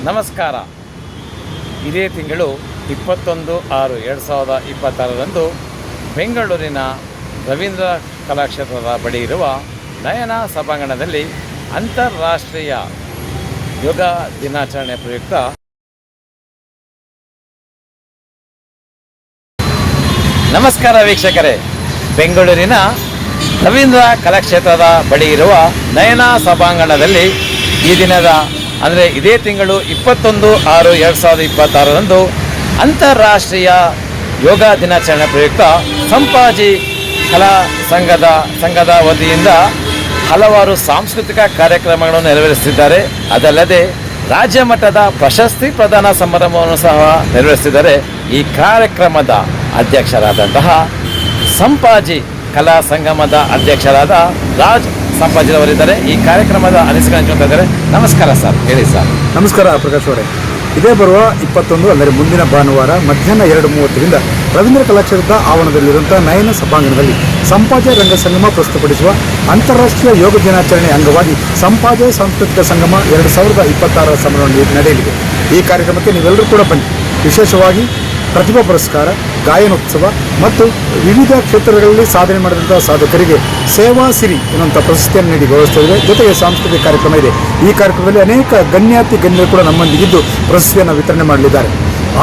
ನಮಸ್ಕಾರ. ಇದೇ ತಿಂಗಳು 21/6/2026 ಬೆಂಗಳೂರಿನ ರವೀಂದ್ರ ಕಲಾಕ್ಷೇತ್ರದ ಬಳಿ ಇರುವ ನಯನ ಸಭಾಂಗಣದಲ್ಲಿ ಅಂತಾರಾಷ್ಟ್ರೀಯ ಯೋಗ ದಿನಾಚರಣೆ ಪ್ರಯುಕ್ತ ನಮಸ್ಕಾರ ವೀಕ್ಷಕರೇ. ಬೆಂಗಳೂರಿನ ರವೀಂದ್ರ ಕಲಾಕ್ಷೇತ್ರದ ಬಳಿ ಇರುವ ನಯನ ಸಭಾಂಗಣದಲ್ಲಿ ಈ ದಿನದ ಅಂದರೆ ಇದೇ ತಿಂಗಳು 21/6/2026 ಅಂತಾರಾಷ್ಟ್ರೀಯ ಯೋಗ ದಿನಾಚರಣೆ ಪ್ರಯುಕ್ತ ಸಂಪಾಜಿ ಕಲಾ ಸಂಘದ ವತಿಯಿಂದ ಹಲವಾರು ಸಾಂಸ್ಕೃತಿಕ ಕಾರ್ಯಕ್ರಮಗಳನ್ನು ನೆರವೇರಿಸುತ್ತಿದ್ದಾರೆ. ಅದಲ್ಲದೆ ರಾಜ್ಯ ಮಟ್ಟದ ಪ್ರಶಸ್ತಿ ಪ್ರದಾನ ಸಮಾರಂಭವನ್ನು ಸಹ ನೆರವೇರಿಸಿದ್ದಾರೆ. ಈ ಕಾರ್ಯಕ್ರಮದ ಅಧ್ಯಕ್ಷರಾದಂತಹ ಸಂಪಾಜಿ ಕಲಾ ಸಂಗಮದ ಅಧ್ಯಕ್ಷರಾದ ರಾಜ್ ಸಂಪಾಜಿರವರಿದ್ದಾರೆ. ಈ ಕಾರ್ಯಕ್ರಮದ ಅನಿಸಿಕೆ ಹಂಚ್ಕೊಳ್ತಾ. ನಮಸ್ಕಾರ ಸರ್, ಹೇಳಿ ಸರ್. ನಮಸ್ಕಾರ ಪ್ರಕಾಶ್ ಅವರೇ. ಇದೇ ಬರುವ 21 ಅಂದರೆ ಮುಂದಿನ ಭಾನುವಾರ ಮಧ್ಯಾಹ್ನ 2:30ರಿಂದ ರವೀಂದ್ರ ಕಲಾಕ್ಷೇತ್ರದ ಆವರಣದಲ್ಲಿರುವಂಥ ನಯನ ಸಭಾಂಗಣದಲ್ಲಿ ಸಂಪಾಜೆ ರಂಗ ಸಂಗಮ ಪ್ರಸ್ತುತಪಡಿಸುವ ಅಂತಾರಾಷ್ಟ್ರೀಯ ಯೋಗ ದಿನಾಚರಣೆ ಅಂಗವಾಗಿ ಸಂಪಾಜೆ ಸಾಂಸ್ಕೃತಿಕ ಸಂಗಮ 2026 ಸಮಾರಂಭ ನಡೆಯಲಿದೆ. ಈ ಕಾರ್ಯಕ್ರಮಕ್ಕೆ ನೀವೆಲ್ಲರೂ ಕೂಡ ಬನ್ನಿ. ವಿಶೇಷವಾಗಿ ಪ್ರತಿಭಾ ಪುರಸ್ಕಾರ, ಗಾಯನೋತ್ಸವ ಮತ್ತು ವಿವಿಧ ಕ್ಷೇತ್ರಗಳಲ್ಲಿ ಸಾಧನೆ ಮಾಡಿದಂಥ ಸಾಧಕರಿಗೆ ಸೇವಾ ಸಿರಿ ಎನ್ನುವಂಥ ಪ್ರಶಸ್ತಿಯನ್ನು ನೀಡಿ ಗೌರವಿಸುತ್ತಿದೆ. ಜೊತೆಗೆ ಸಾಂಸ್ಕೃತಿಕ ಕಾರ್ಯಕ್ರಮ ಇದೆ. ಈ ಕಾರ್ಯಕ್ರಮದಲ್ಲಿ ಅನೇಕ ಗಣ್ಯರು ಕೂಡ ನಮ್ಮೊಂದಿಗಿದ್ದು ಪ್ರಶಸ್ತಿಯನ್ನು ವಿತರಣೆ ಮಾಡಲಿದ್ದಾರೆ.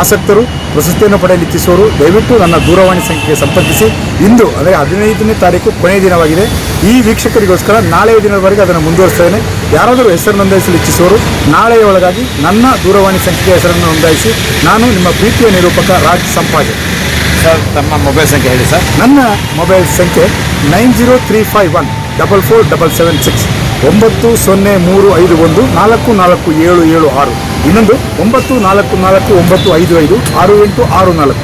ಆಸಕ್ತರು ಪ್ರಶಸ್ತಿಯನ್ನು ಪಡೆಯಲು ಇಚ್ಛಿಸುವವರು ದಯವಿಟ್ಟು ನನ್ನ ದೂರವಾಣಿ ಸಂಖ್ಯೆಗೆ ಸಂಪರ್ಕಿಸಿ. ಇಂದು ಅಂದರೆ 15ನೇ ತಾರೀಕು ಕೊನೆಯ ದಿನವಾಗಿದೆ. ಈ ವೀಕ್ಷಕರಿಗೋಸ್ಕರ ನಾಳೆಯ ದಿನದವರೆಗೆ ಅದನ್ನು ಮುಂದುವರಿಸ್ತೇನೆ. ಯಾರಾದರೂ ಹೆಸರು ನೋಂದಾಯಿಸಲು ಇಚ್ಛಿಸುವವರು ನಾಳೆಯ ಒಳಗಾಗಿ ನನ್ನ ದೂರವಾಣಿ ಸಂಖ್ಯೆಗೆ ಹೆಸರನ್ನು ನೋಂದಾಯಿಸಿ. ನಾನು ನಿಮ್ಮ ಪ್ರೀತಿಯ ನಿರೂಪಕ ರಾಜ್ ಸಂಪಾಜೆ. ಸರ್, ತಮ್ಮ ಮೊಬೈಲ್ ಸಂಖ್ಯೆ ಹೇಳಿ ಸರ್. ನನ್ನ ಮೊಬೈಲ್ ಸಂಖ್ಯೆ 9035147776, 9035144776, ಇನ್ನೊಂದು 944495566864.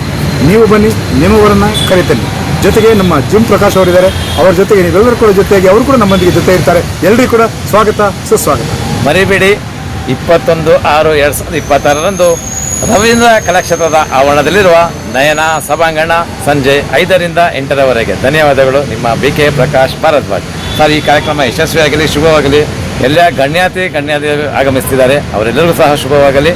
ನೀವು ಬನ್ನಿ, ನಿಮ್ಮವರನ್ನು ಕರೀತೇನೆ. ಜೊತೆಗೆ ನಮ್ಮ ಜಿಮ್ ಪ್ರಕಾಶ್ ಅವರಿದ್ದಾರೆ. ಅವರ ಜೊತೆಗೆ ನೀವೆಲ್ಲರೂ ಕೂಡ ಜೊತೆಗೆ ಅವರು ಕೂಡ ನಮ್ಮೊಂದಿಗೆ ಜೊತೆ ಇರ್ತಾರೆ. ಎಲ್ಲರಿಗೂ ಕೂಡ ಸ್ವಾಗತ, ಸುಸ್ವಾಗತ. ಮರಿಬೇಡಿ, 21/6/2026 ರವೀಂದ್ರ ಕಲಾಕ್ಷೇತ್ರದ ಆವರಣದಲ್ಲಿರುವ ನಯನ ಸಭಾಂಗಣ ಸಂಜೆ 5ರಿಂದ 8ರವರೆಗೆ. ಧನ್ಯವಾದಗಳು. ನಿಮ್ಮ BK ಪ್ರಕಾಶ್ ಭಾರದ್ವಾಜ್. ಸರ್, ಈ ಕಾರ್ಯಕ್ರಮ ಯಶಸ್ವಿಯಾಗಲಿ, ಶುಭವಾಗಲಿ. ಎಲ್ಲ ಗಣ್ಯಾತಿ ಆಗಮಿಸ್ತಿದ್ದಾರೆ, ಅವರೆಲ್ಲರಿಗೂ ಸಹ ಶುಭವಾಗಲಿ.